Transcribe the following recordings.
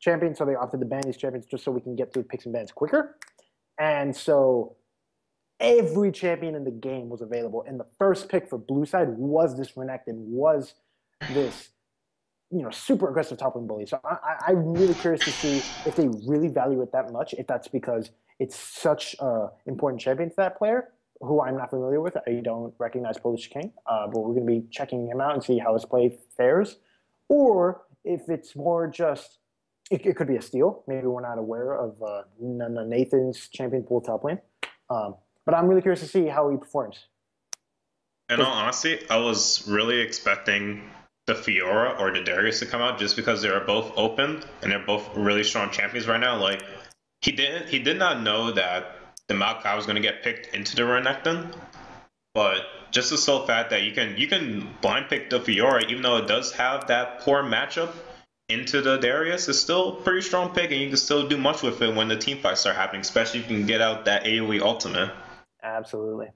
champions, so they opted to ban these champions just so we can get through picks and bans quicker. And so every champion in the game was available. And the first pick for blue side was this Renekton, was this super aggressive top lane bully. So I'm really curious to see if they really value it that much, if that's because it's such an important champion to that player, who I'm not familiar with. I don't recognize Polish King, but we're going to be checking him out and see how his play fares. Or if it's more just, it could be a steal. Maybe we're not aware of Nathan's champion pool top lane. But I'm really curious to see how he performs. In all honesty, I was really expecting the Fiora or the Darius to come out just because they are both open and they're both really strong champions right now. Like, he did not know that the Maokai was going to get picked into the Renekton, but just the sole fact that you can blind pick the Fiora, even though it does have that poor matchup into the Darius, it's still a pretty strong pick, and you can still do much with it when the team fights start happening, especially if you can get out that AoE ultimate. Absolutely.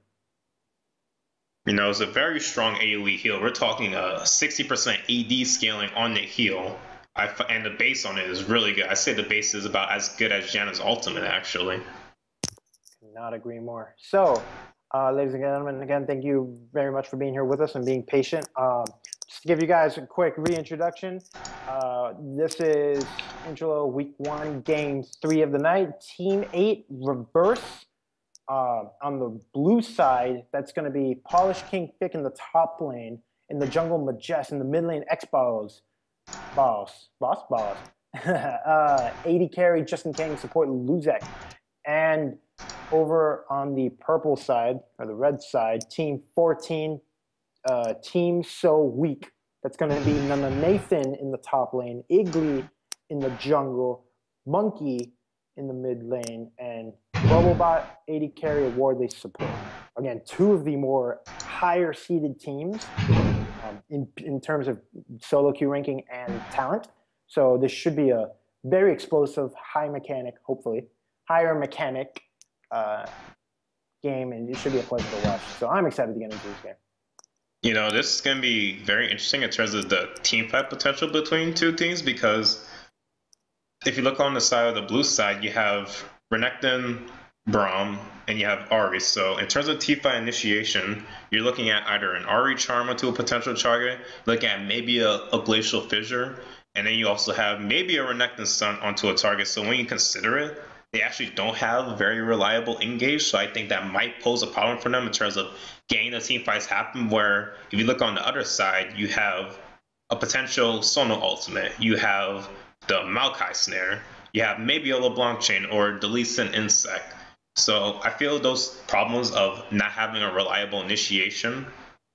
It's a very strong AoE heal. We're talking a 60% AD scaling on the heal. And the base on it is really good. I say the base is about as good as Janna's ultimate, actually. Cannot agree more. So, ladies and gentlemen, again, thank you very much for being here with us and being patient. Just to give you guys a quick reintroduction, this is Intro Week 1, Game 3 of the night. Team 8 reverse. On the blue side, that's going to be Polish King Fick in the top lane, in the jungle Majest, in the mid lane X-Balls. Boss. 80 carry, Justin Kang support Luzek. And over on the purple side, or the red side, Team 14, Team So Weak. That's going to be Nana Nathan in the top lane, Igly in the jungle, Monkey in the mid lane, and Robobot 80 carry Wardley support. Again, two of the more higher seeded teams in terms of solo queue ranking and talent. So this should be a very explosive, high mechanic, hopefully, higher mechanic game, and it should be a pleasure to watch. So I'm excited to get into this game. This is going to be very interesting in terms of the team fight potential between two teams, because if you look on the side of the blue side, you have Renekton, Braum, and you have Ahri. So in terms of teamfight initiation, you're looking at either an Ahri Charm onto a potential target, looking at maybe a Glacial Fissure, and then you also have maybe a Renekton Stun onto a target. So when you consider it, they actually don't have very reliable engage, so I think that might pose a problem for them in terms of getting the teamfights happen, where if you look on the other side, you have a potential Sono ultimate, you have the Maokai snare, you have maybe a LeBlanc chain or the Lee Sin insect. So I feel those problems of not having a reliable initiation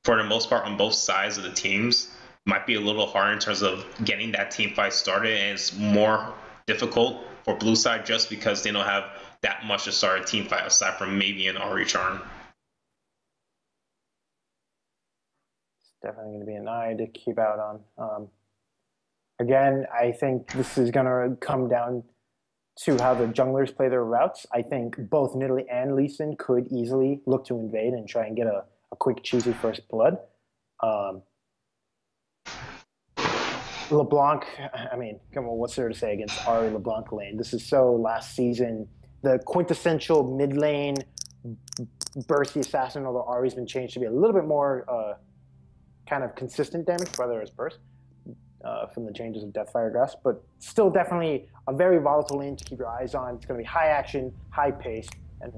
for the most part on both sides of the teams might be a little hard in terms of getting that team fight started, and it's more difficult for blue side just because they don't have that much to start a team fight aside from maybe an Ahri Charm. It's definitely going to be an eye to keep out on. Again, I think this is going to come down to how the junglers play their routes. I think both Nidalee and Lee Sin could easily look to invade and try and get a quick, cheesy first blood. LeBlanc, I mean, come on, what's there to say against Ahri LeBlanc lane? This is so last season. The quintessential mid lane bursty assassin, although Ahri's been changed to be a little bit more kind of consistent damage, whether it's burst. From the changes of Deathfire Grass, but still definitely a very volatile lane to keep your eyes on. It's going to be high action, high pace, and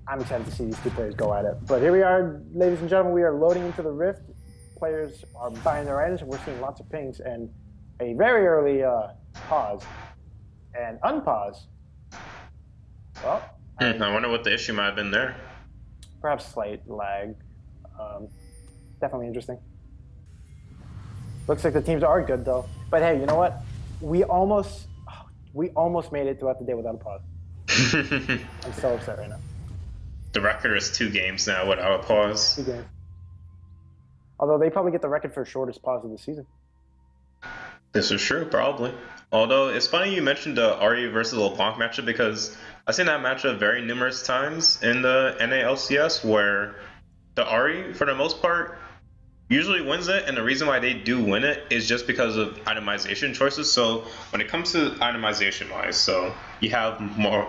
I'm excited to see these two players go at it. But here we are, ladies and gentlemen, we are loading into the Rift. Players are buying their items, and we're seeing lots of pings and a very early pause and unpause. Well, I wonder what the issue might have been there. Perhaps slight lag. Definitely interesting. Looks like the teams are good, though. But hey, you know what? We almost made it throughout the day without a pause. I'm so upset right now. The record is 2 games now without a pause. 2 games. Although they probably get the record for shortest pause of the season. This is true, probably. Although, it's funny you mentioned the Ahri versus LeBlanc matchup, because I've seen that matchup very numerous times in the NALCS, where the Ahri, for the most part, usually wins it, and the reason why they do win it is just because of itemization choices. So when it comes to itemization wise, so you have more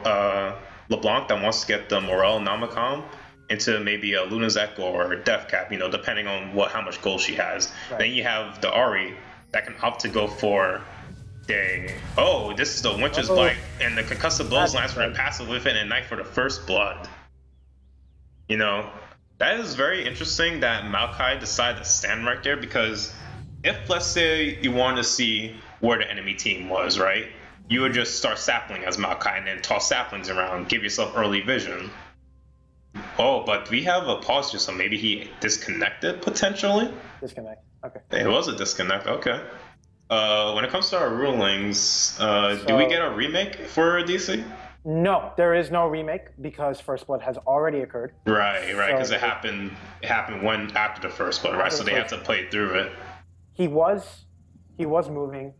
LeBlanc that wants to get the Morel Namicom into maybe a Lunazek or Death Cap, depending on how much gold she has. Right. Then you have the Ari that can opt to go for this is the Winter's Bite, and the Concussive Blows lands for the passive with it, and Knight for the first blood. That is very interesting that Maokai decided to stand right there, because if, let's say, you want to see where the enemy team was, right? You would just start sapling as Maokai and then toss saplings around, give yourself early vision. Oh, but we have a pause here, so maybe he disconnected potentially? Disconnect. Okay. It was a disconnect, okay. When it comes to our rulings, do we get a remake for DC? No, there is no remake because First Blood has already occurred. Right, because it happened after the First Blood, right? So they had to play through it. He was moving.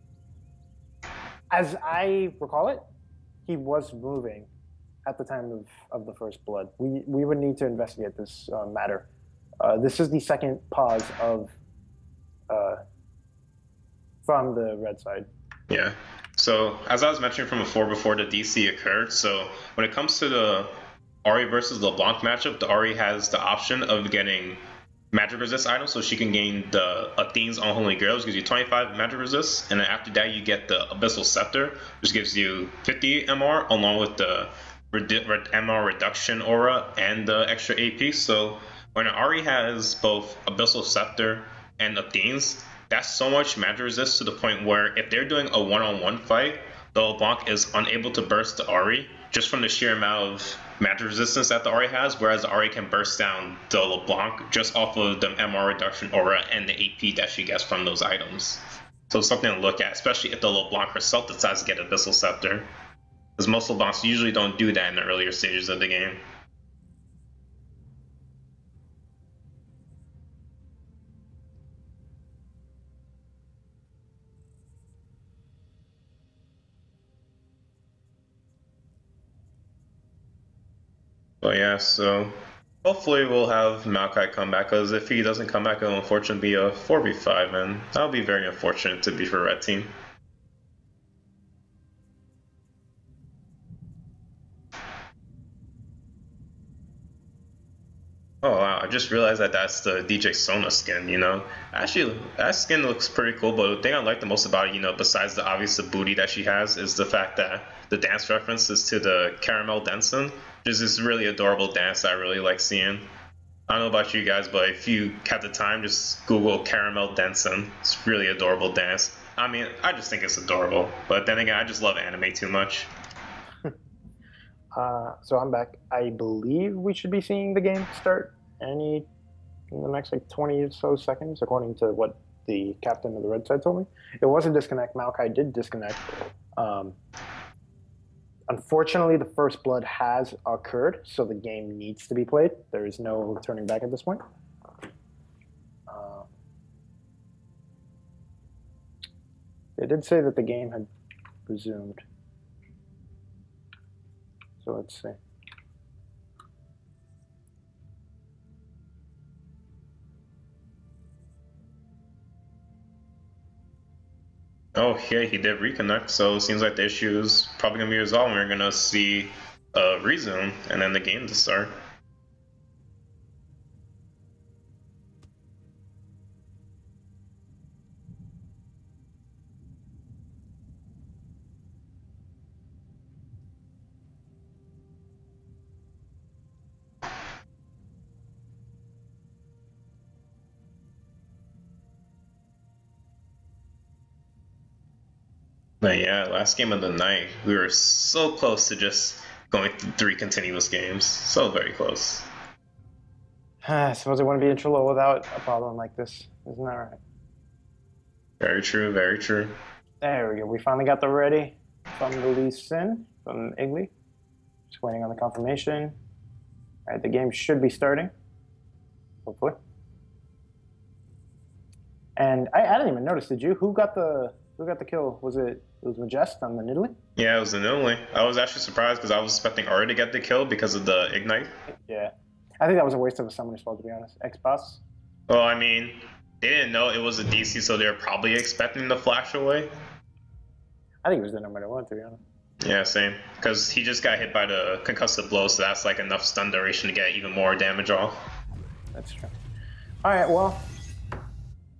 As I recall it, he was moving at the time of the First Blood. We would need to investigate this matter. This is the second pause from the red side. Yeah. So, as I was mentioning from before the DC occurred, so when it comes to the Ahri versus LeBlanc matchup, the Ahri has the option of getting magic resist items, so she can gain the Athene's Unholy Grails, gives you 25 magic resist, and then after that you get the Abyssal Scepter, which gives you 50 MR, along with the MR reduction aura and the extra AP. So when an Ahri has both Abyssal Scepter and Athene's, that's so much magic resist to the point where if they're doing a one-on-one fight, the LeBlanc is unable to burst the Ahri just from the sheer amount of magic resistance that the Ahri has, whereas the Ahri can burst down the LeBlanc just off of the MR reduction aura and the AP that she gets from those items. So it's something to look at, especially if the LeBlanc herself decides to get Abyssal Scepter, because most LeBlancs usually don't do that in the earlier stages of the game. But yeah, so hopefully we'll have Maokai come back, because if he doesn't come back, it'll unfortunately be a 4v5, and that'll be very unfortunate to be for Red Team. Oh wow, I just realized that that's the DJ Sona skin, Actually, that skin looks pretty cool, but the thing I like the most about it, besides the obvious booty that she has, is the fact that the dance reference is to the Caramel Dancing, which is this really adorable dance that I really like seeing. I don't know about you guys, but if you have the time, just Google Caramel Dancing. It's a really adorable dance. I mean, I just think it's adorable, but then again, I just love anime too much. So I'm back. I believe we should be seeing the game start in the next 20 or so seconds, according to what the captain of the red side told me. It was a disconnect. Maokai did disconnect. Unfortunately, the First Blood has occurred, so the game needs to be played. There is no turning back at this point. They did say that the game had resumed. So let's see. Oh, yeah, he did reconnect, so it seems like the issue is probably going to be resolved, and we're going to see a resume, and then the game to start. But yeah, last game of the night, we were so close to just going through 3 continuous games. So very close. I suppose it wouldn't be a Trello without a problem like this. Isn't that right? Very true, very true. There we go. We finally got the ready from the Lee Sin, from Igly. Just waiting on the confirmation. All right, the game should be starting, hopefully. And I didn't even notice, did you? Who got the kill? Was it Majest on the Nidalee? Yeah, it was the Nidalee. I was actually surprised because I was expecting Ari to get the kill because of the Ignite. Yeah. I think that was a waste of a summoner spell, to be honest. X-Boss. Well, I mean, They didn't know it was a DC, so they're probably expecting the flash away. I think it was the number one, to be honest. Yeah, same. Because he just got hit by the concussive blow, so that's like enough stun duration to get even more damage off. That's true. All right, well,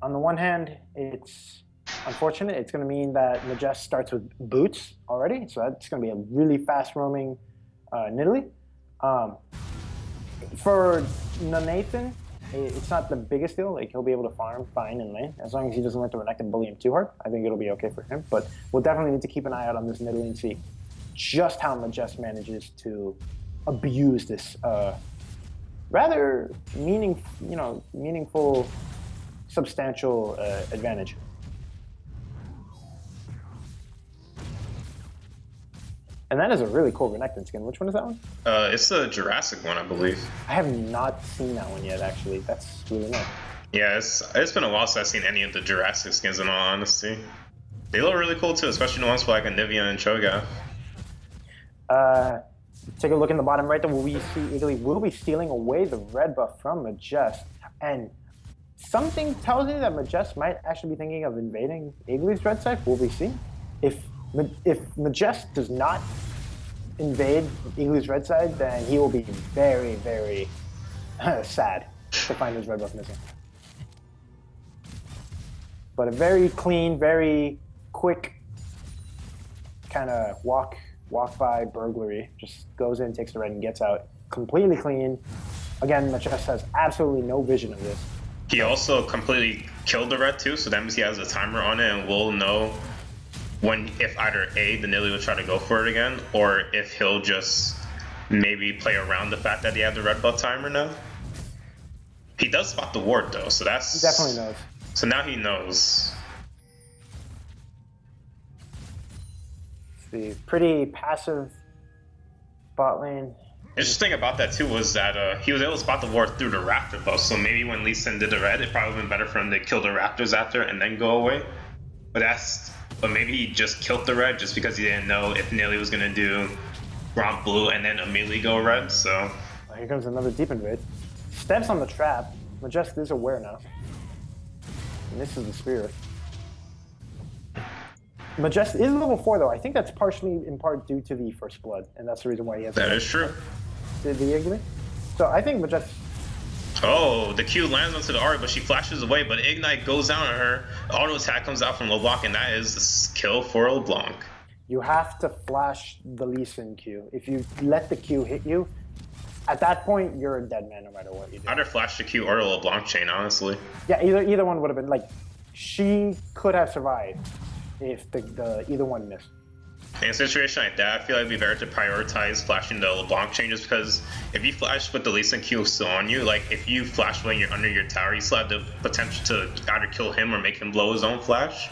on the one hand, it's unfortunate. It's going to mean that Majest starts with boots already, so that's going to be a really fast roaming Nidalee. For Nathan, it's not the biggest deal. Like, he'll be able to farm fine in lane as long as he doesn't let the Renekton bully him too hard. I think it'll be okay for him. But we'll definitely need to keep an eye out on this Nidalee and see just how Majest manages to abuse this rather meaningful, substantial advantage. And that is a really cool Renekton skin. Which one is that one? It's the Jurassic one, I believe. I have not seen that one yet, actually. That's really nice. Yeah, it's been a while since I've seen any of the Jurassic skins, in all honesty. They look really cool, too, especially the ones for like Anivia and Cho'Gath. Take a look in the bottom right there. We see Iggly will be stealing away the red buff from Majest. And something tells me that Majest might actually be thinking of invading Iggly's red side. Will we see? If Majest does not invade Iggly's red side, then he will be very, very sad to find his red buff missing. But a very clean, very quick kind of walk by burglary. Just goes in, takes the red, and gets out. Completely clean. Again, Majest has absolutely no vision of this. He also completely killed the red too, so that means he has a timer on it, and we'll know if either A, the Nidalee will try to go for it again, or if he'll just maybe play around the fact that he had the red buff timer now. He does spot the ward though, so that's... He definitely knows. So now he knows. The pretty passive bot lane. Interesting about that too was that he was able to spot the ward through the raptor buff, so maybe when Lee Sin did the red, it probably would have been better for him to kill the raptors after and then go away. But maybe he just killed the red just because he didn't know if Nidalee was gonna do romp blue and then immediately go red. So here comes another deep invade. Steps on the trap. Majest is aware now. And this is the spear. Majest is level 4 though. I think that's partially in part due to the first blood, and that's the reason why he has. That is true. The Iggly. So I think Majest. Oh, the Q lands onto the Ahri, but she flashes away, but Ignite goes down on her. Auto attack comes out from LeBlanc, and that is the kill for LeBlanc. You have to flash the Lee Sin Q. If you let the Q hit you, at that point, you're a dead man no matter what you do. Either flash the Q or the LeBlanc chain, honestly. Yeah, either one would have been, like, she could have survived if either one missed. In a situation like that, I feel like it'd be better to prioritize flashing the LeBlanc chain, just because if you flash with the Lee Sin Q still on you, like if you flash when you're under your tower, you still have the potential to either kill him or make him blow his own flash.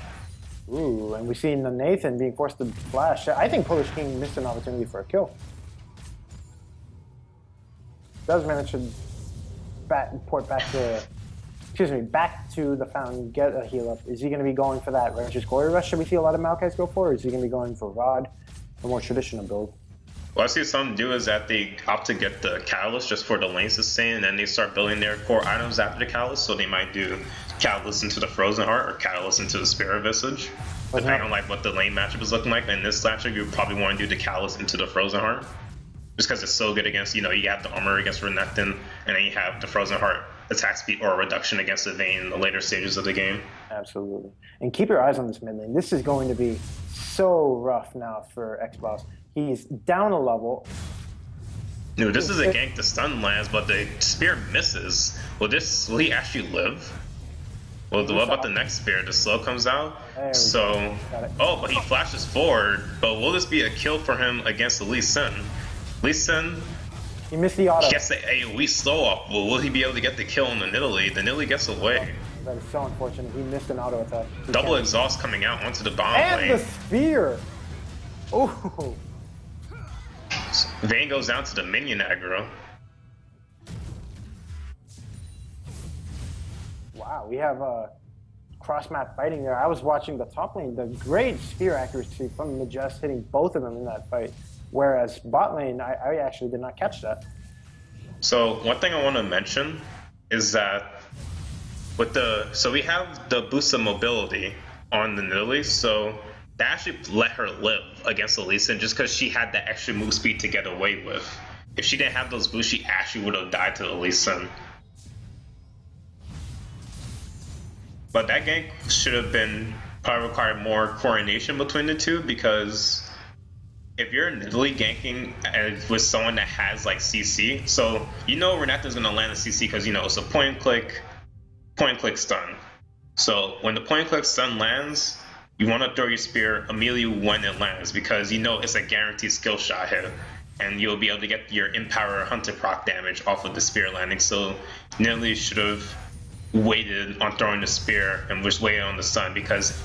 Ooh, and we've seen Nathan being forced to flash. I think Polish King missed an opportunity for a kill. Does manage to port back to the fountain, get a heal up. Is he going to be going for that Ranger's Glory Rush? Should we see a lot of Maokai's go for, or is he going to be going for Rod, a more traditional build? What I see some do is that they opt to get the Catalyst just for the lane sustain, and then they start building their core items after the Catalyst, so they might do Catalyst into the Frozen Heart or Catalyst into the Spirit Visage, depending on like what the lane matchup is looking like. In this matchup, you probably want to do the Catalyst into the Frozen Heart, just because it's so good against, you have the armor against Renekton, and then you have the Frozen Heart attack speed or reduction against the Vayne in the later stages of the game. Absolutely. And keep your eyes on this mid lane. This is going to be so rough now for Xbox. He's down a level. Dude, this is a gank. The stun lands, but the spear misses. Will he actually live? Well, what about the next spear? The slow comes out. So, but he flashes forward. But will this be a kill for him against the Lee Sin? Lee Sin, he missed the auto. He gets the AoE slow up. Well, will he be able to get the kill on the Nidalee? The Nidalee gets away. That is so unfortunate. He missed an auto attack. Double exhaust coming out onto the bomb lane. And the spear. Oh. Vayne goes down to the minion aggro. Wow, we have cross-map fighting there. I was watching the top lane. The great spear accuracy from Majest hitting both of them in that fight. Whereas bot lane, I actually did not catch that. So one thing I want to mention is that So we have the boost of mobility on the Nidalee, so that actually let her live against the Lee Sin just because she had that extra move speed to get away with. If she didn't have those boosts, she actually would have died to the Lee Sin. But that gank should have been probably required more coordination between the two, because if you're Nidalee ganking with someone that has like CC, so you know Renekton's gonna land a CC because you know it's a point and click stun. So when the point and click stun lands, you want to throw your spear immediately when it lands because you know it's a guaranteed skill shot hit, and you'll be able to get your Empower Hunter proc damage off of the spear landing. So Nidalee should have waited on throwing the spear and was waiting on the stun, because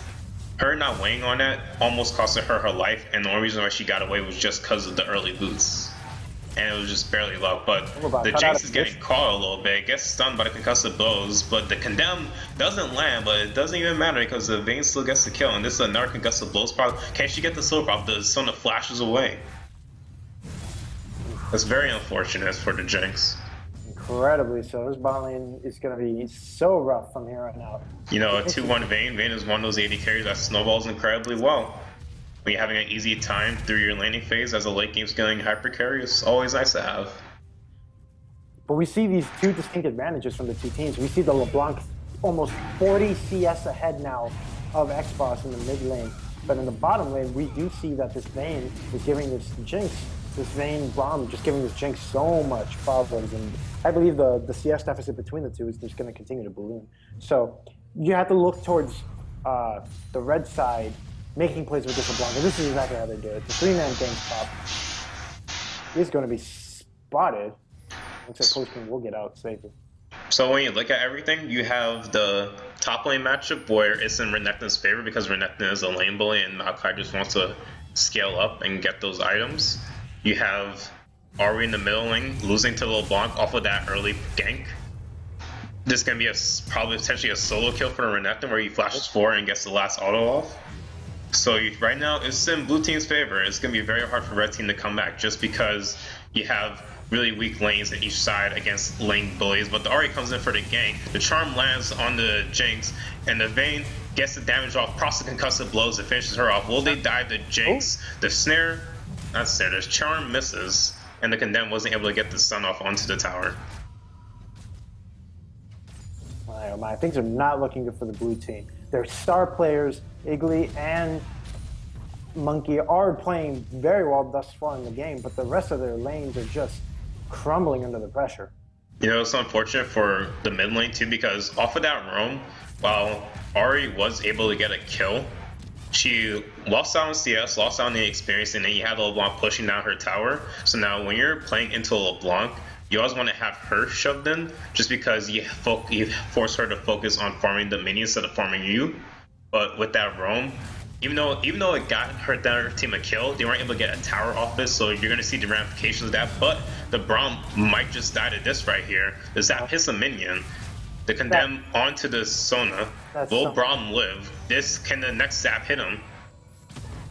her not waiting on that almost costed her life, and the only reason why she got away was just because of the early boots. And it was just barely luck, but the Jinx is getting caught a little bit, gets stunned by the concussive blows, but the Condemn doesn't land, but it doesn't even matter because the Vayne still gets the kill, and this is another concussive blows problem. Can she get the silver prop? The Sona flashes away. That's very unfortunate for the Jinx. Incredibly so. This bot lane is going to be so rough from here on out. You know, a 2-1 Vayne. Vayne is one of those AD carries that snowballs incredibly well. When you're having an easy time through your laning phase as a late game scaling hyper carry, it's always nice to have. But we see these two distinct advantages from the two teams. We see the LeBlanc almost 40 CS ahead now of Xbox in the mid lane. But in the bottom lane, we do see that this Vayne is giving this Jinx, this Vayne Braum, just giving this Jinx so much problems. And I believe the CS deficit between the two is just going to continue to balloon. So you have to look towards the red side making plays with this LeBlanc. And this is exactly how they do it. The 3-man gang top is going to be spotted. Looks like Postman will get out safely. So when you look at everything, you have the top lane matchup where it's in Renekton's favor because Renekton is a lane bully and Maokai just wants to scale up and get those items. You have Ahri in the middle lane losing to LeBlanc off of that early gank. This can be probably potentially a solo kill for Renekton where he flashes 4 and gets the last auto off. So right now, it's in blue team's favor. It's going to be very hard for red team to come back just because you have really weak lanes in each side against lane bullies. But the Ahri comes in for the gank. The charm lands on the Jinx, and the Vayne gets the damage off, process concussive blows, and finishes her off. Will they dive the Jinx? The snare, not snare, the charm misses, and the Condemn wasn't able to get the stun off onto the tower. Oh my, things are not looking good for the blue team. Their star players, Igly and Monkey, are playing very well thus far in the game, but the rest of their lanes are just crumbling under the pressure. You know, it's unfortunate for the mid lane too, because off of that roam, while Ahri was able to get a kill, she lost out on CS, lost out on the experience, and then you had LeBlanc pushing down her tower. So now when you're playing into LeBlanc, you always want to have her shoved in, just because you force her to focus on farming the minions instead of farming you. But with that roam, even though it got their team a kill, they weren't able to get a tower off this, so you're going to see the ramifications of that. But the Braum might just die to this right here. The Zap hits a minion. The Condemn onto the Sona. Will Braum live? Can the next Zap hit him?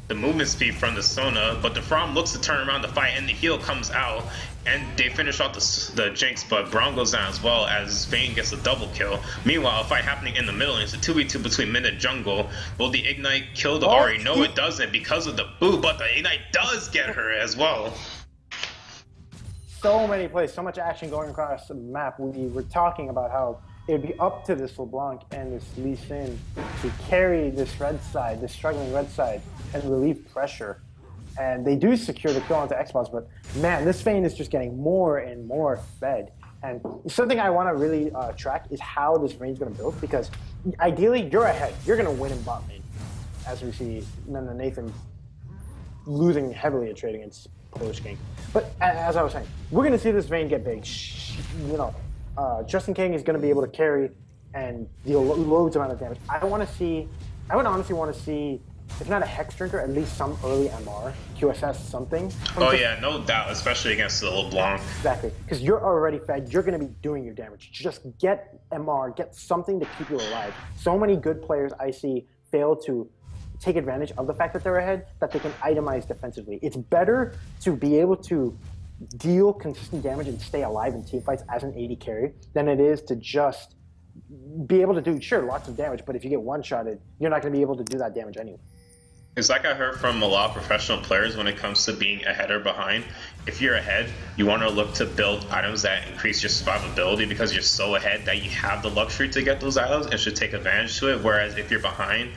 The movement speed from the Sona, but the Braum looks to turn around the fight, and the heal comes out, and they finish off the Jinx, but Braum goes down as well as Vayne gets a double kill. Meanwhile, a fight happening in the middle, and it's a 2v2 between mid and jungle. Will the Ignite kill the Ahri? No, it doesn't because of the boo, but the Ignite does get her as well. So many plays, so much action going across the map. We were talking about how it'd be up to this LeBlanc and this Lee Sin to carry this red side, this struggling red side, and relieve pressure. And they do secure the kill onto Xbox, but man, this Vayne is just getting more and more fed. And something I want to really track is how this Vayne's going to build, because ideally you're ahead. You're going to win in bot lane, as we see Nathan losing heavily at trade against Polish King. But as I was saying, we're going to see this Vayne get big. You know, Justin King is going to be able to carry and deal loads amount of damage. I would honestly want to see, if not a Hex Drinker, at least some early MR, QSS, something. Oh yeah, no doubt, especially against the LeBlanc. Exactly, because you're already fed, you're going to be doing your damage. Just get MR, get something to keep you alive. So many good players I see fail to take advantage of the fact that they're ahead, that they can itemize defensively. It's better to be able to deal consistent damage and stay alive in teamfights as an AD carry than it is to just be able to do, sure, lots of damage, but if you get one-shotted, you're not going to be able to do that damage anyway. It's like I heard from a lot of professional players when it comes to being ahead or behind. If you're ahead, you want to look to build items that increase your survivability because you're so ahead that you have the luxury to get those items and should take advantage to it. Whereas if you're behind,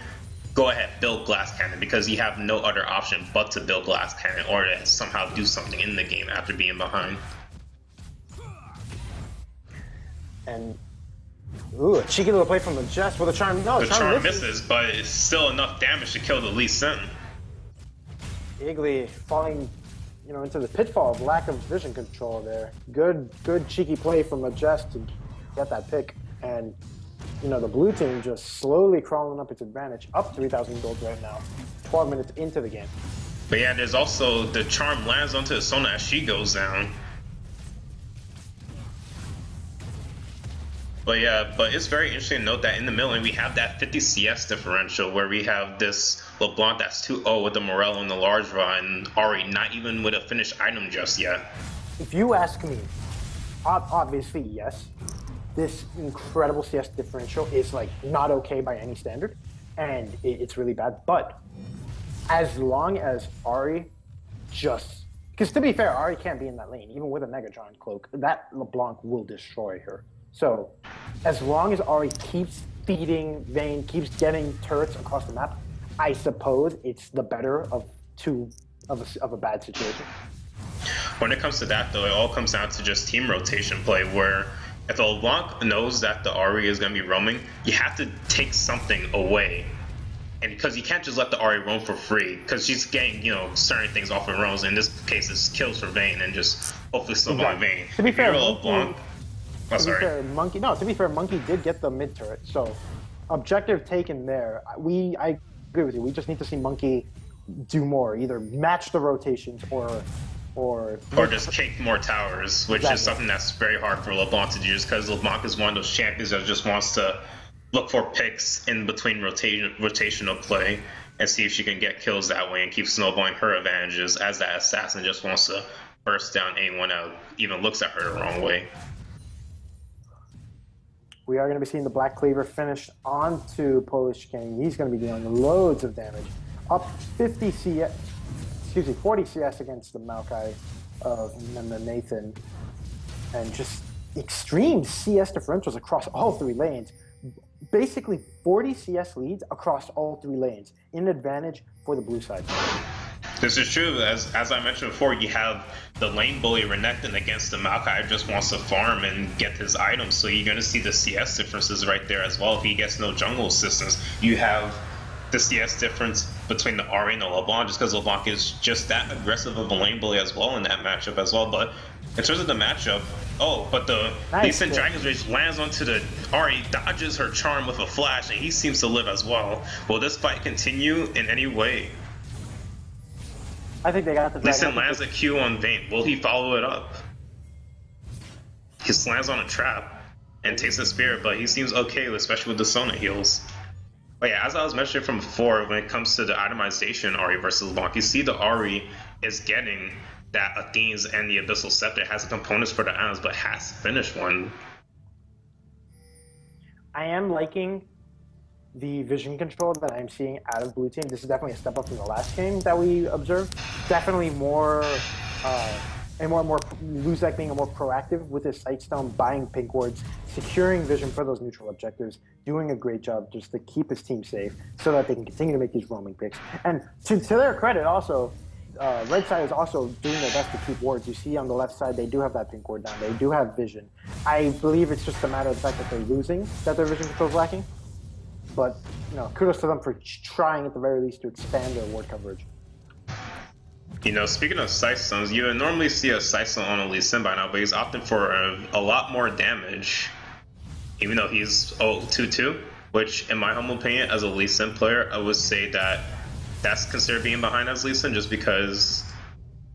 go ahead, build glass cannon because you have no other option but to build glass cannon or to somehow do something in the game after being behind. And ooh, a cheeky little play from the Jess. Well, the charm, no, the charm misses, but it's still enough damage to kill the Lee Sin. Iggly falling, you know, into the pitfall of lack of vision control there. Good cheeky play from the Jess to get that pick, and you know the blue team just slowly crawling up its advantage, up 3,000 gold right now, 12 minutes into the game. But yeah, there's also the charm lands onto Sona as she goes down. But yeah, but it's very interesting to note that in the middle lane we have that 50 CS differential where we have this LeBlanc that's 2-0 with the Morello and the large run, and Ari not even with a finished item just yet. If you ask me, obviously yes, this incredible CS differential is like not okay by any standard, and it's really bad. But as long as Ari just, because to be fair, Ari can't be in that lane even with a Megatron cloak. That LeBlanc will destroy her. So, as long as Ari keeps feeding Vayne, keeps getting turrets across the map, I suppose it's the better of two of a bad situation. When it comes to that, though, it all comes down to just team rotation play, where if the LeBlanc knows that the Ari is going to be roaming, you have to take something away. And because you can't just let the Ari roam for free, because she's getting, you know, certain things off of roams. In this case, it's kills for Vayne and just hopefully still by Vayne. To be if fair, you're LeBlanc, to be fair, Monkey did get the mid turret, so objective taken there. I agree with you. We just need to see Monkey do more, either match the rotations or just take more towers, which is something that's very hard for LeBlanc to do, just because LeBlanc is one of those champions that just wants to look for picks in between rotational play and see if she can get kills that way and keep snowballing her advantages, as that assassin just wants to burst down anyone that even looks at her the wrong way. We are going to be seeing the Black Cleaver finish onto Polish King. He's going to be dealing loads of damage. Up 40 CS against the Maokai of Nathan. And just extreme CS differentials across all three lanes. Basically 40 CS leads across all three lanes. In advantage for the blue side. This is true. As I mentioned before, you have the lane bully Renekton against the Maokai just wants to farm and get his items, so you're going to see the CS differences right there as well. If he gets no jungle assistance, you have the CS difference between the Ari and the LeBlanc, just because LeBlanc is just that aggressive of a lane bully as well in that matchup as well. But in terms of the matchup, but the Lee Sin Dragon's Rage lands onto the Ari, dodges her charm with a flash, and he seems to live as well. Will this fight continue in any way? I think they got the Lee Sin lands a Q on Vayne. Will he follow it up? He slams on a trap and takes a spear, but he seems okay, especially with the Sona heals. But yeah, as I was mentioning from before, when it comes to the itemization Ari versus LeBlanc, you see the Ari is getting that Athene's and the Abyssal Scepter has the components for the items, but has to finish one. I am liking the vision control that I'm seeing out of blue team. This is definitely a step up from the last game that we observed. Definitely more and more Luzek being more proactive with his Sightstone, buying pink wards, securing vision for those neutral objectives, doing a great job just to keep his team safe so that they can continue to make these roaming picks. And to their credit also, red side is also doing their best to keep wards. You see on the left side, they do have that pink ward down. They do have vision. I believe it's just a matter of the fact that they're losing, that their vision control is lacking. But, you know, kudos to them for trying at the very least to expand their ward coverage. You know, speaking of Sightstones, you would normally see a Sightstone on a Lee Sin by now, but he's opting for a lot more damage, even though he's 2-2, which, in my humble opinion, as a Lee Sin player, I would say that that's considered being behind as Lee Sin, just because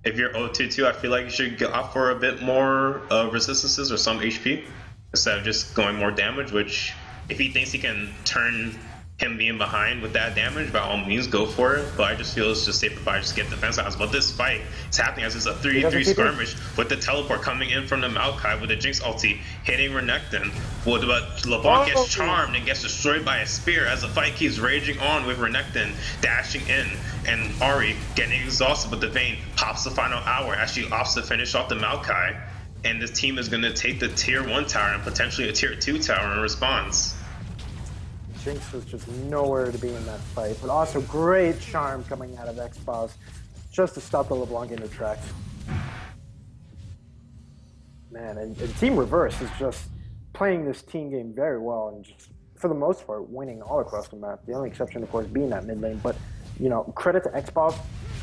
if you're 0-2-2, I feel like you should opt for a bit more resistances or some HP instead of just going more damage, which if he thinks he can turn him being behind with that damage, by all means, go for it. But I just feel it's just safer by just get defense outs. But this fight is happening as it's a 3-3 skirmish with the teleport coming in from the Maokai with the Jinx ulti hitting Renekton. But LeBlanc gets charmed and gets destroyed by a spear as the fight keeps raging on with Renekton dashing in and Ahri getting exhausted. But the Vayne pops the final hour as she opts to finish off the Maokai. And this team is going to take the tier 1 tower and potentially a tier 2 tower in response. Jinx was just nowhere to be in that fight, but also great charm coming out of Xbox just to stop the LeBlanc in the tracks. Man, and Team Reverse is just playing this team game very well and just, for the most part, winning all across the map. The only exception, of course, being that mid lane. But, you know, credit to Xbox,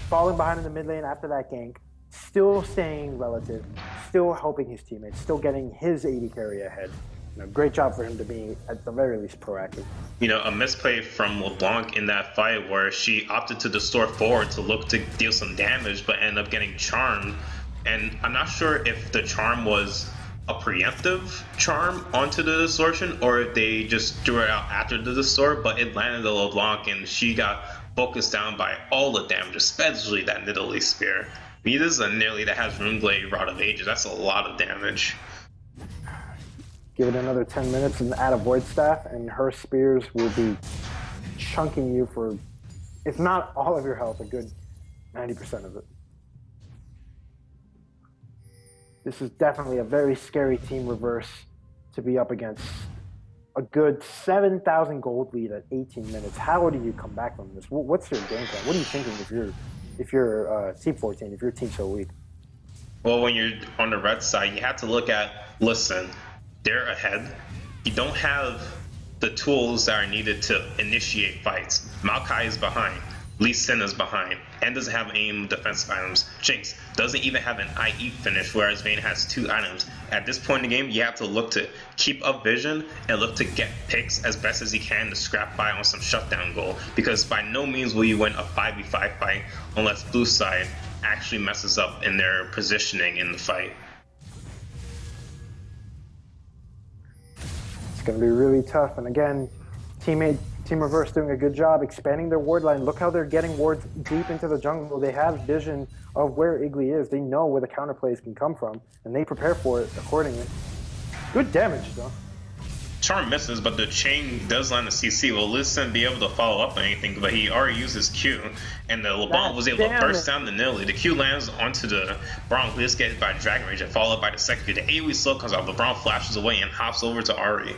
falling behind in the mid lane after that gank, still staying relative, still helping his teammates, still getting his AD carry ahead. You know, great job for him to be, at the very least, proactive. You know, a misplay from LeBlanc in that fight where she opted to distort forward to look to deal some damage, but ended up getting charmed. And I'm not sure if the charm was a preemptive charm onto the distortion or if they just threw it out after the distort, but it landed on LeBlanc and she got focused down by all the damage, especially that Nidalee spear. I mean, this is a Nidalee that has Runeblade, Rod of Ages. That's a lot of damage. Give it another 10 minutes and add a Void Staff, and her spears will be chunking you for, if not all of your health, a good 90% of it. This is definitely a very scary Team Reverse to be up against. A good 7,000 gold lead at 18 minutes. How do you come back from this? What's your game plan? What are you thinking if you're Team 14, if your team's so weak? Well, when you're on the red side, you have to look at, listen, they're ahead. You don't have the tools that are needed to initiate fights. Maokai is behind. Lee Sin is behind. And doesn't have aim defensive items. Jinx doesn't even have an IE finish, whereas Vayne has 2 items. At this point in the game, you have to look to keep up vision and look to get picks as best as you can to scrap by on some shutdown goal. Because by no means will you win a 5v5 fight unless blue side actually messes up in their positioning in the fight. Going to be really tough, and again, Team Reverse doing a good job expanding their ward line. Look how they're getting wards deep into the jungle. They have vision of where Igly is. They know where the counterplays can come from, and they prepare for it accordingly. Good damage, though. Charm misses, but the chain does land the CC. Will Listen be able to follow up on anything? But he already used his Q, and the LeBlanc was able to burst down the Nidalee. The Q lands onto the Braum, who just gets by Dragon Rage and followed by the second Q. The AoE slow comes out. LeBlanc flashes away and hops over to Ahri.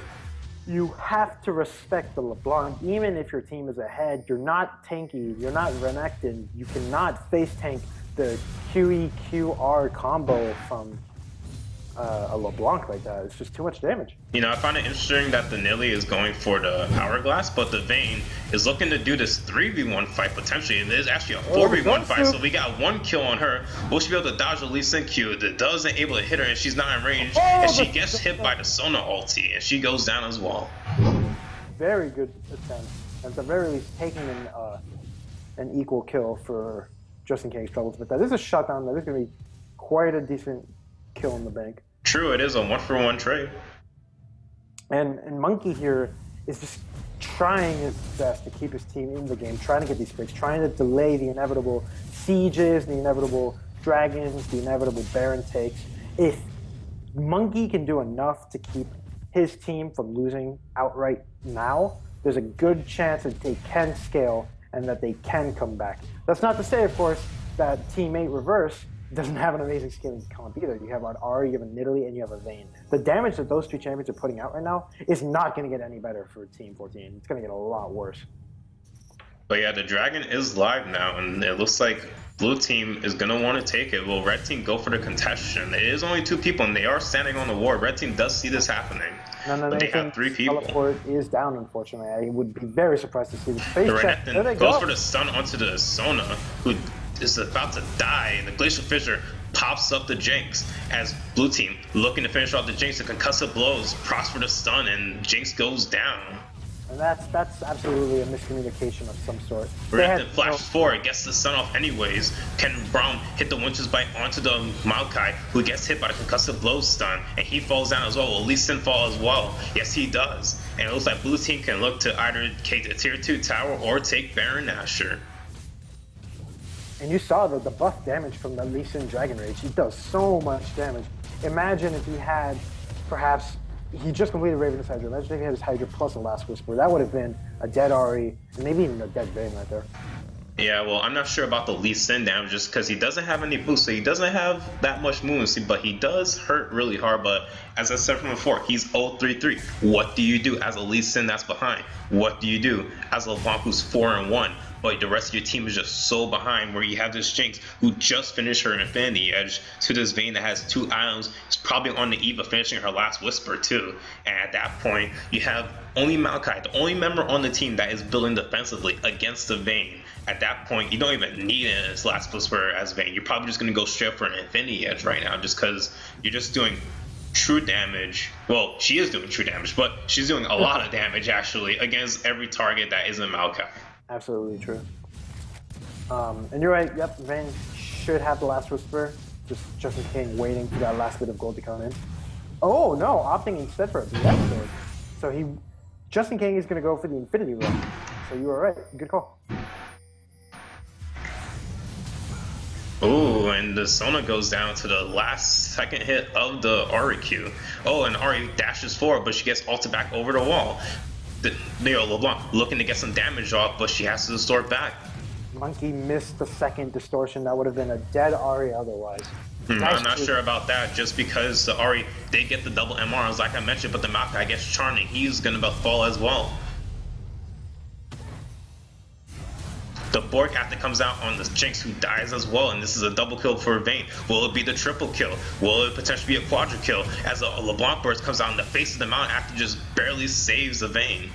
You have to respect the LeBlanc, even if your team is ahead. You're not tanky. You're not Renekton. You cannot face tank the QE-QR combo from a LeBlanc like that. It's just too much damage. You know, I find it interesting that the Nidalee is going for the Hourglass, but the Vayne is looking to do this 3v1 fight potentially. It is actually a 4v1 fight, so we got 1 kill on her. Will she be able to dodge the Lee Sin Q? That doesn't able to hit her, and she's not in range, and she gets hit by the Sona ulti, and she goes down as well. Very good attempt. At the very least, taking an equal kill for just in case troubles. But that is a shutdown. That is going to be quite a decent kill in the bank. True, it is a 1-for-1 trade. And Monkey here is just trying his best to keep his team in the game, trying to get these picks, trying to delay the inevitable sieges, the inevitable dragons, the inevitable Baron takes. If Monkey can do enough to keep his team from losing outright now, there's a good chance that they can scale and that they can come back. That's not to say, of course, that Teammate Reverse doesn't have an amazing scaling comp either. You have an Ahri, you have a Nidalee, and you have a Vayne. The damage that those 2 champions are putting out right now is not going to get any better for Team 14. It's going to get a lot worse. But yeah, the Dragon is live now, and it looks like blue team is going to want to take it. Will red team go for the contestation? It is only 2 people, and they are standing on the ward. Red team does see this happening. But they have 3 people. Teleport is down, unfortunately. I would be very surprised to see the face check. There they goes for the stun onto the Sona, who is about to die, and the Glacial Fissure pops up the Jinx as blue team looking to finish off the Jinx. The concussive blows prosper the stun, and Jinx goes down. And that's absolutely a miscommunication of some sort. Renekton flash forward, gets the stun off anyways. Can Braum hit the Winter's Bite onto the Maokai, who gets hit by the concussive blow stun, and he falls down as well. Will Lee Sin fall as well? Yes, he does. And it looks like blue team can look to either take the tier 2 tower or take Baron Nashor. And you saw the buff damage from the Lee Sin Dragon Rage. He does so much damage. Imagine if he had, perhaps, he just completed Ravenous Hydra. Imagine if he had his Hydra plus a Last Whisper. That would have been a dead Ahri, and maybe even a dead Vayne right there. Yeah, well, I'm not sure about the Lee Sin damage just because he doesn't have any boost, so he doesn't have that much movement, but he does hurt really hard. But as I said from before, he's 0-3-3. What do you do as a Lee Sin that's behind? What do you do as a LeBlanc who's 4-1? But the rest of your team is just so behind, where you have this Jinx who just finished her Infinity Edge to this Vayne that has 2 items. Is probably on the eve of finishing her Last Whisper too. And at that point, you have only Maokai, the only member on the team that is building defensively against the Vayne. At that point, you don't even need his Last Whisper as Vayne. You're probably just going to go straight for an Infinity Edge right now, just because you're just doing true damage. Well, she is doing true damage, but she's doing a lot of damage actually against every target that isn't Maokai. Absolutely true. And you're right, yep, Vayne should have the Last Whisper, just Justin King waiting for that last bit of gold to come in. Oh no, opting instead for a BF sword. So Justin King is going to go for the Infinity Run. So you were right, good call. Oh, and the Sona goes down to the last second hit of the Ahri Q. Oh, and Ahri dashes forward, but she gets ulted back over the wall. LeBlanc looking to get some damage off, but she has to distort back. Monkey missed the second distortion. That would have been a dead Ahri otherwise. I'm not sure about that, just because the Ahri did get the double MRs like I mentioned, but the Maokai gets charmed and he's going to fall as well. The Bork after comes out on the Jinx, who dies as well, and this is a double kill for Vayne. Will it be the triple kill? Will it potentially be a quadra kill as a LeBlanc burst comes out in the face of the mountain after just barely saves the Vayne?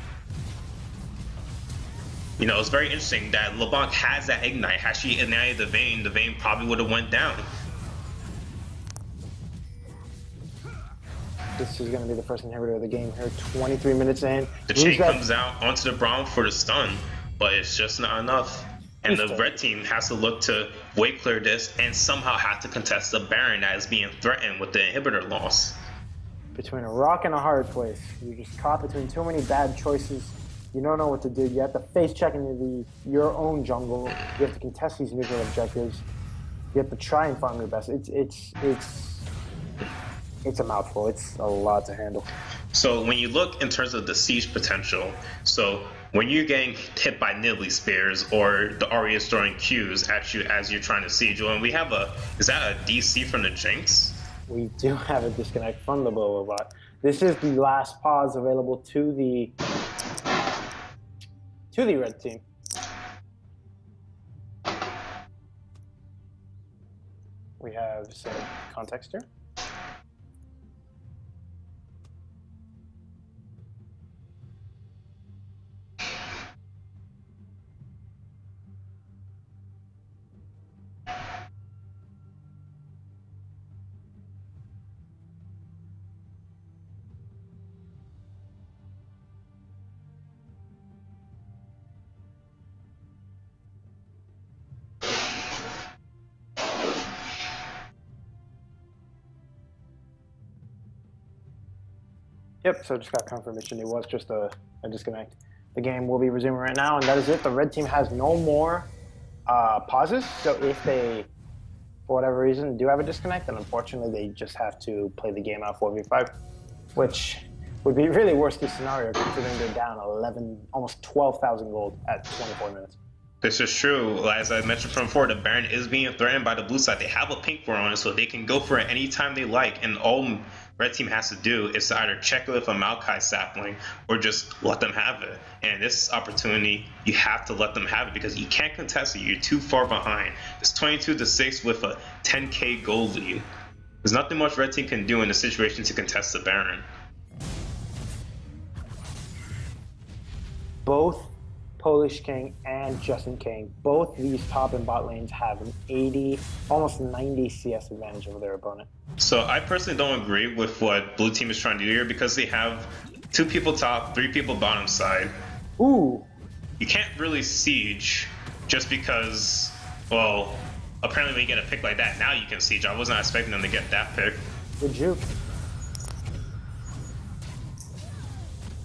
You know, it's very interesting that LeBlanc has that ignite. Had she ignited the Vayne probably would have went down. This is going to be the first inhibitor of the game here. 23 minutes in. The chain comes out onto the Braum for the stun, but it's just not enough. And the red team has to look to wave clear this and somehow have to contest the Baron that is being threatened with the inhibitor loss. Between a rock and a hard place. You're just caught between too many bad choices. You don't know what to do. You have to face check into your own jungle. You have to contest these neutral objectives. You have to try and farm your best. It's a mouthful. It's a lot to handle. So when you look in terms of the siege potential, so when you're getting hit by Nibbly Spears or the Ahri is throwing Qs at you as you're trying to siege, and we have is that a DC from the Jinx? We do have a disconnect from the Blow Robot. This is the last pause available to the red team. We have some context here. Yep, so just got confirmation. It was just a disconnect. The game will be resuming right now, and that is it. The red team has no more pauses, so if they, for whatever reason, do have a disconnect, then unfortunately they just have to play the game out 4v5, which would be really worst case scenario considering they're down 11, almost 12,000 gold at 24 minutes. This is true. As I mentioned from before, the Baron is being threatened by the blue side. They have a pink war on it, so they can go for it anytime they like, and all red team has to do is to either check with a Maokai sapling or just let them have it. And this opportunity, you have to let them have it because you can't contest it. You're too far behind. It's 22-6 with a 10k gold lead. There's nothing much red team can do in the situation to contest the Baron. Both Polish King and Justin King, both these top and bot lanes have an 80, almost 90 CS advantage over their opponent. So I personally don't agree with what blue team is trying to do here because they have 2 people top, 3 people bottom side. Ooh. You can't really siege just because, well, apparently when you get a pick like that, now you can siege. I was not expecting them to get that pick. Good juke.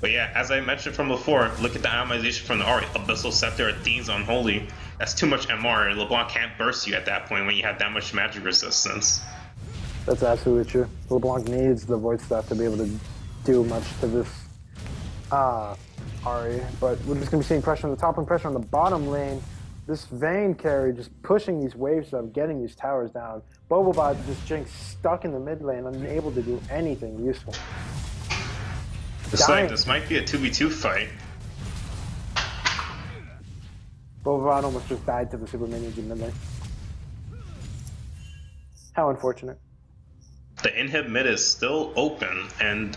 But yeah, as I mentioned from before, look at the atomization from the Ari. Abyssal Scepter, Athene's Unholy. That's too much MR. LeBlanc can't burst you at that point when you have that much magic resistance. That's absolutely true. LeBlanc needs the Void Staff to be able to do much to this Ari. But we're just going to be seeing pressure on the top and pressure on the bottom lane. This Vayne carry just pushing these waves of getting these towers down. Bobobot just Jinx stuck in the mid lane, unable to do anything useful. This might be a 2v2 fight. Bobobot almost just died to the super minions in mid lane. How unfortunate. The inhib mid is still open, and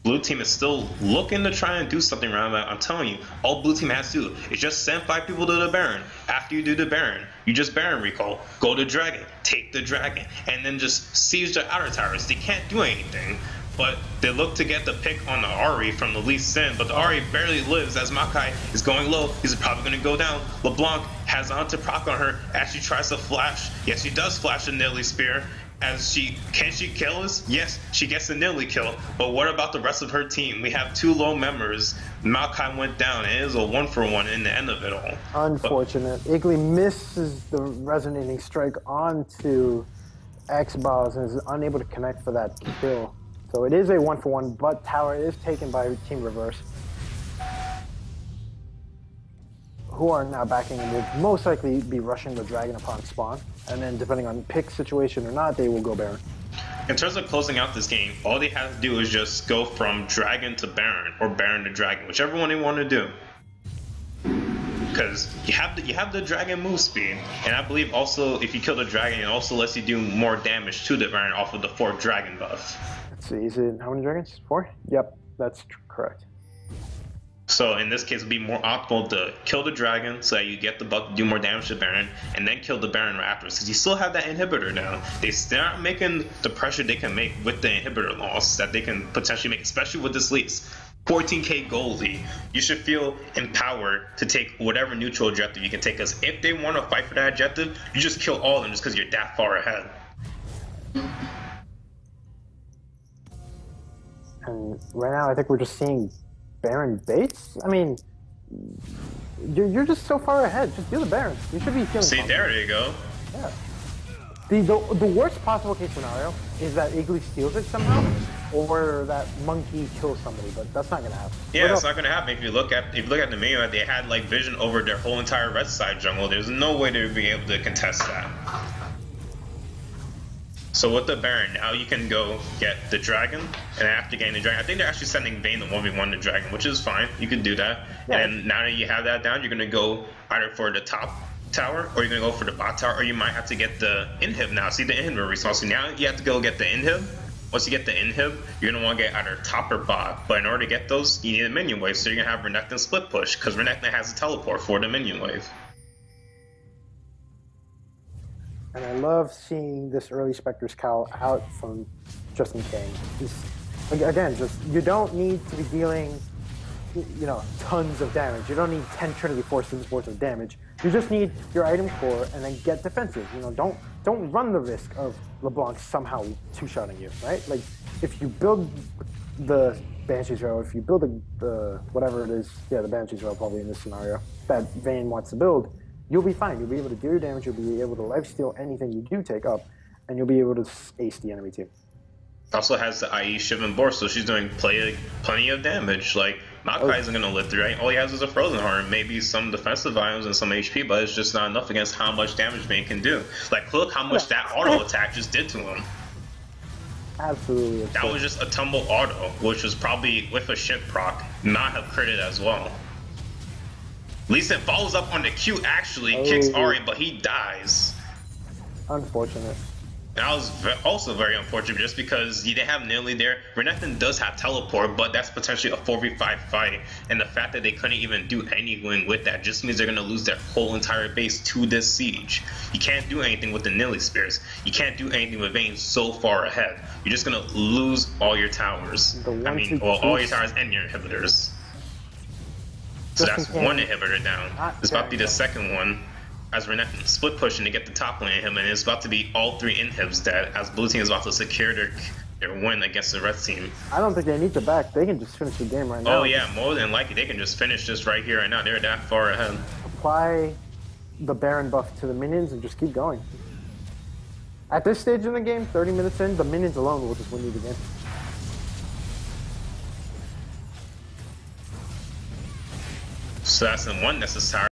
blue team is still looking to try and do something around that. I'm telling you, all blue team has to do is just send 5 people to the Baron. After you do the Baron, you just Baron recall, go to Dragon, take the Dragon, and then just siege the outer towers. They can't do anything, but they look to get the pick on the Ahri from the Lee Sin, but the Ahri barely lives as Makai is going low. He's probably going to go down. LeBlanc has a Hunter proc on her as she tries to flash. Yes, she does flash a Nilly Spear. Can she kill us? Yes, she gets a Nilly kill. But what about the rest of her team? We have 2 low members. Makai went down, and it is a 1-for-1 in the end of it all. Unfortunate. Igly misses the resonating strike onto X-Balls and is unable to connect for that kill. So it is a 1-for-1, but tower is taken by Team Reverse, who are now backing and will most likely be rushing the Dragon upon spawn. And then depending on pick situation or not, they will go Baron. In terms of closing out this game, all they have to do is just go from Dragon to Baron, or Baron to Dragon, whichever one they want to do. Because you have the Dragon move speed, and I believe also if you kill the Dragon, it also lets you do more damage to the Baron off of the 4th Dragon buff. Let's see, is it how many dragons? 4? Yep, that's correct. So in this case, it would be more optimal to kill the Dragon so that you get the buff to do more damage to Baron, and then kill the Baron right afterwards, because you still have that inhibitor now. They're not making the pressure they can make with the inhibitor loss that they can potentially make, especially with this lease. 14k gold lead. You should feel empowered to take whatever neutral objective you can take, because if they want to fight for that objective, you just kill all of them just because you're that far ahead. And right now, I think we're just seeing Baron Bates. I mean, you're just so far ahead. Just do the Baron. You should be feeling. See, confident. there you go. Yeah. The worst possible case scenario is that Igly steals it somehow, or that Monkey kills somebody. But that's not gonna happen. Yeah, it's not gonna happen. If you look at the menu, they had like vision over their whole entire red side jungle. There's no way to be able to contest that. So with the Baron, now you can go get the Dragon, and after getting the Dragon, I think they're actually sending Vayne the 1v1 the Dragon, which is fine. You can do that. Yeah. And now that you have that down, you're going to go either for the top tower, or you're going to go for the bot tower, or you might have to get the inhib now. See the inhib response. So now you have to go get the inhib. Once you get the inhib, you're going to want to get either top or bot. But in order to get those, you need a minion wave, so you're going to have Renekton split push, because Renekton has a teleport for the minion wave. And I love seeing this early Spectre's Cowl out from Justin Kane. Again, you don't need to be dealing, tons of damage. You don't need 10 Trinity Forces worth of damage. You just need your item core and then get defensive. Don't run the risk of LeBlanc somehow two-shotting you, right? Like, if you build the Banshee's Row, if you build the whatever it is, the Banshee's Row probably in this scenario, that Vayne wants to build, you'll be fine. You'll be able to do your damage. You'll be able to lifesteal anything you do take up, and you'll be able to ace the enemy team. Also has the IE Shiv and Boar, so she's doing plenty of damage. Like, Makai isn't going to live through, right? All he has is a Frozen Heart, maybe some defensive items and some HP, but it's just not enough against how much damage Vayne can do. Like, look how much that auto attack just did to him. Absolutely. That was just a tumble auto, which was probably, with a ship proc, not have critted as well. Lee Sin follows up on the Q, actually, kicks Ahri, but he dies. Unfortunate. And that was also very unfortunate, just because you didn't have Nilly there. Renekton does have teleport, but that's potentially a 4v5 fight, and the fact that they couldn't even do anything with that just means they're going to lose their whole entire base to this siege. You can't do anything with the Nilly Spears. You can't do anything with Vayne so far ahead. You're just going to lose all your towers. All your towers and your inhibitors. So Just that's in case. one inhibitor down. Not It's about to be the Baron second one. As Renekton split pushing to get the top lane inhib, and it's about to be all 3 inhibs dead as blue team is about to secure their win against the red team. I don't think they need to back. They can just finish the game right now. Oh yeah, more than likely they can just finish this right here right now. They're that far ahead. Apply the Baron buff to the minions and just keep going. At this stage in the game, 30 minutes in, the minions alone will just win you the game. So that's in one necessary.